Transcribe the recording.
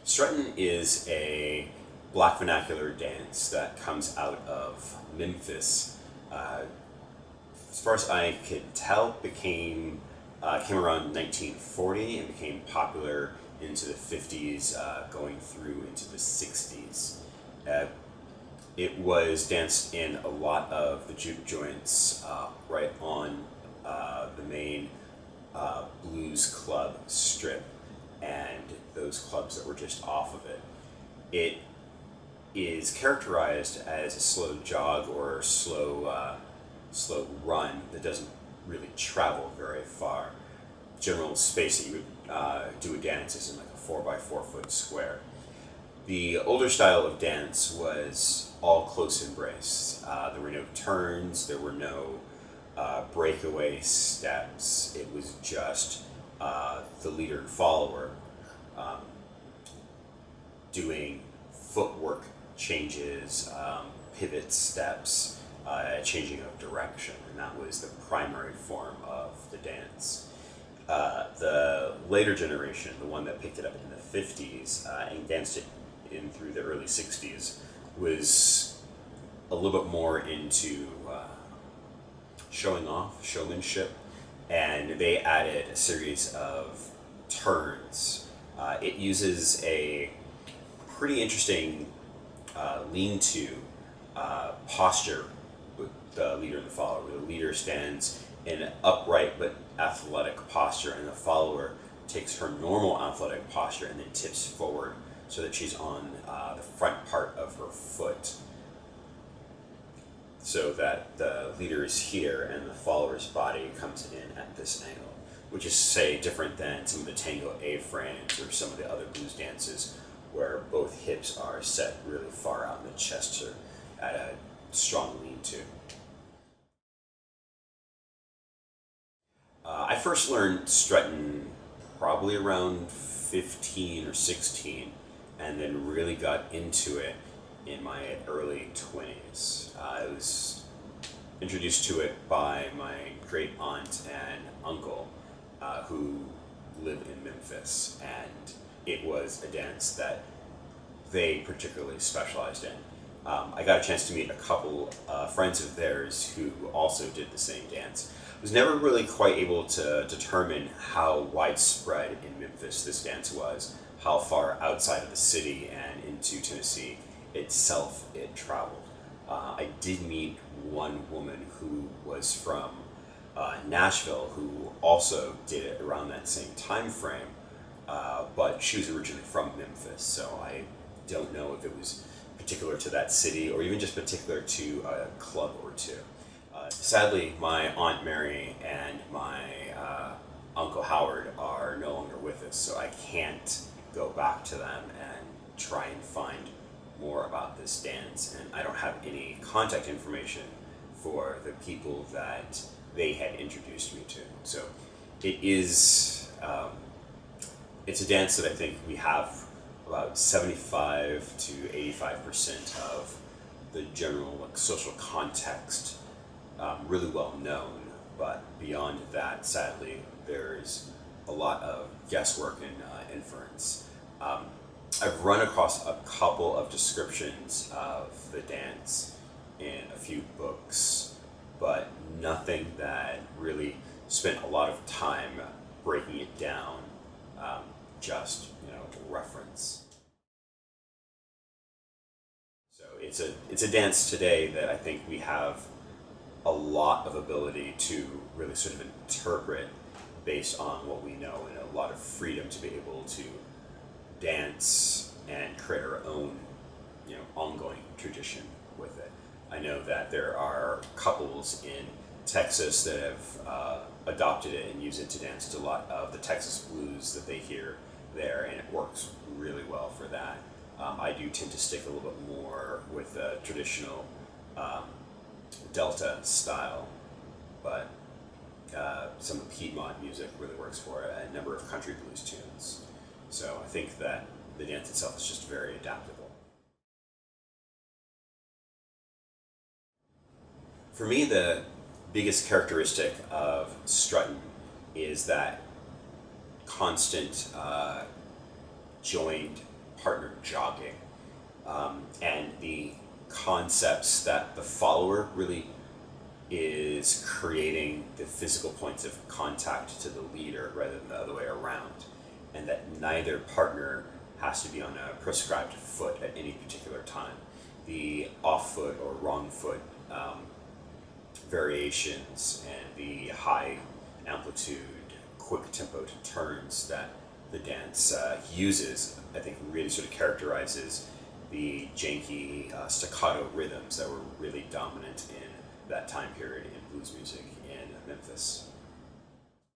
Struttin is a black vernacular dance that comes out of Memphis. Uh, as far as I could tell, came around 1940 and became popular into the 50s, going through into the 60s. Uh, it was danced in a lot of the juke joints right on the main blues club strip and those clubs that were just off of it. It is characterized as a slow jog or slow run that doesn't really travel very far. General space that you would do a dance is in like a 4x4 foot square. The older style of dance was all close embrace. There were no turns, there were no breakaway steps. It was just the leader and follower doing footwork changes, pivot steps, changing of direction, and that was the primary form of the dance. The later generation, the one that picked it up in the 50s and danced it in through the early 60s, was a little bit more into showing off, showmanship, and they added a series of turns. It uses a pretty interesting lean-to posture with the leader and the follower, where the leader stands in an upright but athletic posture, and the follower takes her normal athletic posture and then tips forward so that she's on the front part of her foot, so that the leader is here and the follower's body comes in at this angle, which is, say, different than some of the tango A-frames or some of the other blues dances where both hips are set really far out and the chest are at a strong lean-to. I first learned strutting probably around 15 or 16, and then really got into it in my early 20s. I was introduced to it by my great aunt and uncle who live in Memphis, and it was a dance that they particularly specialized in. I got a chance to meet a couple friends of theirs who also did the same dance. I was never really quite able to determine how widespread in Memphis this dance was, how far outside of the city and into Tennessee itself it traveled. I did meet one woman who was from Nashville who also did it around that same time frame, but she was originally from Memphis, so I don't know if it was particular to that city or even just particular to a club or two. Sadly, my Aunt Mary and my Uncle Howard are no longer with us, so I can't go back to them and try and find more about this dance, and I don't have any contact information for the people that they had introduced me to. So it is, it's a dance that I think we have about 75 to 85% of the general social context really well known, but beyond that, sadly, there's a lot of guesswork and inference. I've run across a couple of descriptions of the dance in a few books, but nothing that really spent a lot of time breaking it down, just, reference. So it's a dance today that I think we have a lot of ability to really sort of interpret based on what we know, and a lot of freedom to be able to dance and create our own, ongoing tradition with it. I know that there are couples in Texas that have adopted it and use it to dance to a lot of the Texas blues that they hear there, and it works really well for that. I do tend to stick a little bit more with the traditional Delta style, but some of the Piedmont music really works for it, and a number of country blues tunes. So I think that the dance itself is just very adaptable. For me, the biggest characteristic of strutting is that constant joined partner jogging, and the concepts that the follower really is creating the physical points of contact to the leader rather than the other way around, and that neither partner has to be on a prescribed foot at any particular time. The off foot or wrong foot variations and the high amplitude, quick tempo turns that the dance uses, I think really sort of characterizes the janky staccato rhythms that were really dominant in that time period in blues music in Memphis.